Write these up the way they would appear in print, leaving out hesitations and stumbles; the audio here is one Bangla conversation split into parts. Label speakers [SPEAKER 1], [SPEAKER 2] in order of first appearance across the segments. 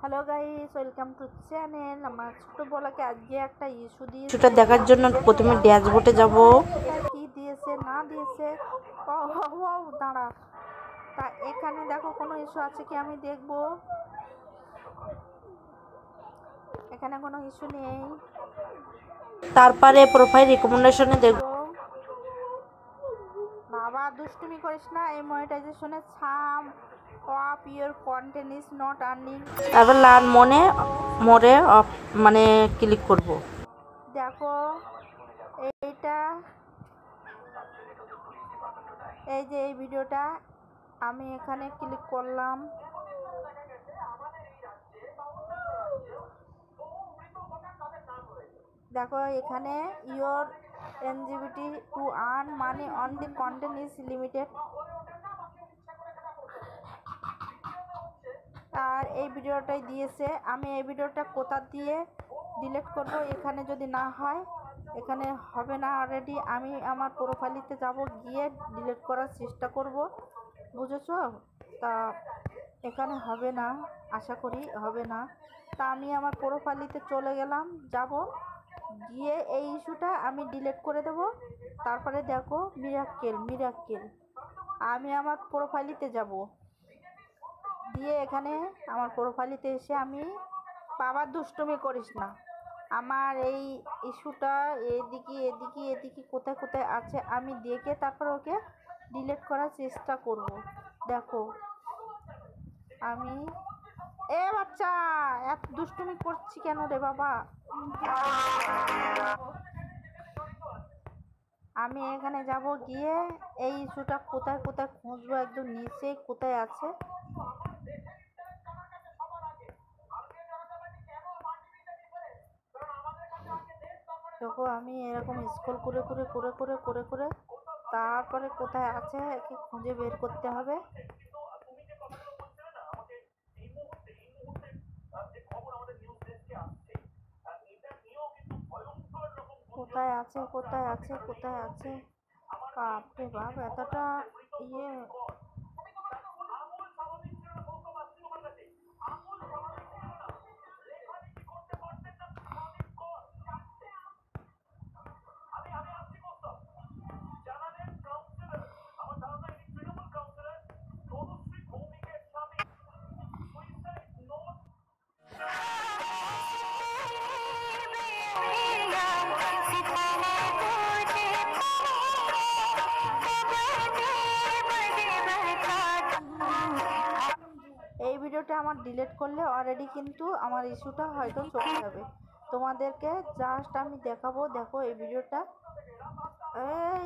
[SPEAKER 1] Hello guys, welcome to channel. আমার ছোটবেলাকে আজকে একটা ইস্যুটা দেখার জন্য প্রথমে ড্যাশবোর্ডে যাব। এটা কি দিয়েছে না দিয়েছে, দাঁড়া। তা এখানে দেখো কোনো ইস্যু আছে কি আমি দেখব। এখানে কোনো ইস্যু নেই। তারপরে প্রোফাইল রিকমেন্ডেশনে দেখব। বাবা দুষ্টুমি করিস না, এই মনিটাইজেশনে some of your content is not earning. তারপর লার্ন মোরে অফ মানে ক্লিক করব। দেখো এইটা, এই যে এই ভিডিওটা আমি এখানে ক্লিক করলাম। দেখো এখানে ইওর এনজিবিটি to earn money on the content is limited. আর এই ভিডিওটাই দিয়েছে। আমি এই ভিডিওটা কোথা দিয়ে ডিলিট করব, এখানে যদি না হয়, এখানে হবে না অলরেডি, আমি আমার প্রোফাইলেতে যাব, গিয়ে ডিলিট করার চেষ্টা করব, বুঝেছো? তা এখানে হবে না, আশা করি হবে না। তা আমি আমার প্রোফাইলেতে চলে গেলাম, যাব, গিয়ে এই ইস্যুটা আমি ডিলিট করে দেব। তারপরে দেখো মিরাক্কেল আমি আমার প্রোফাইলেতে যাব, দিয়ে এখানে আমার প্রোফাইলেতে এসে আমি, বাবা দুষ্টুমি করিস না, আমার এই ইস্যুটা এদিকে কোথায় কোথায় আছে আমি দেখে তারপর ওকে ডিলিট করার চেষ্টা করব। দেখো আমি, এ বাচ্চা এত দুষ্টুমি করছি কেন রে বাবা। আমি এখানে যাব, গিয়ে এই ইস্যুটা কোথায় কোথায় খুঁজবো, একদম নিচে কোথায় আছে। দেখো আমি এরকম স্ক্রল করে তারপরে কোথায় আছে একে খুঁজে বের করতে হবে। কোথায় আছে বাপরে বাপ, এতটা ইয়ে। এই ভিডিওটা আমার ডিলিট করলে অলরেডি কিন্তু আমার ইস্যুটা হয়তো চলে যাবে। তোমাদেরকে জাস্ট আমি দেখাবো। দেখো এই ভিডিওটা, এই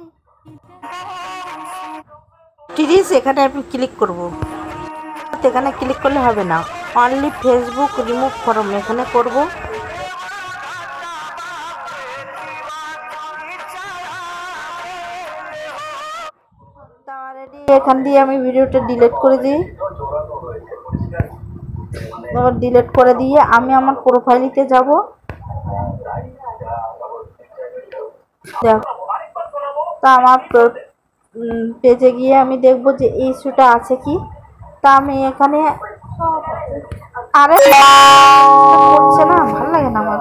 [SPEAKER 1] প্লিজ এখানে আমি ক্লিক করব। এখানে ক্লিক করলে হবে না, অনলি ফেসবুক রিমুভ ফরম এখানে করব। তা অলরেডি এখান দিয়ে আমি ভিডিওটা ডিলিট করে দিই। এবার ডিলিট করে দিয়ে আমি আমার প্রোফাইলেতে যাব। দেখো তা আমার পেজে গিয়ে আমি দেখব যে এই ইস্যুটা আছে কি। তা আমি এখানে, আরে করছে না, ভালো লাগে না আমার,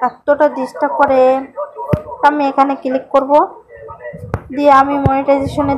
[SPEAKER 1] এতটা ডিস্টার্ব করে। তা আমি এখানে ক্লিক করব, দিয়ে আমি মনিটাইজেশনে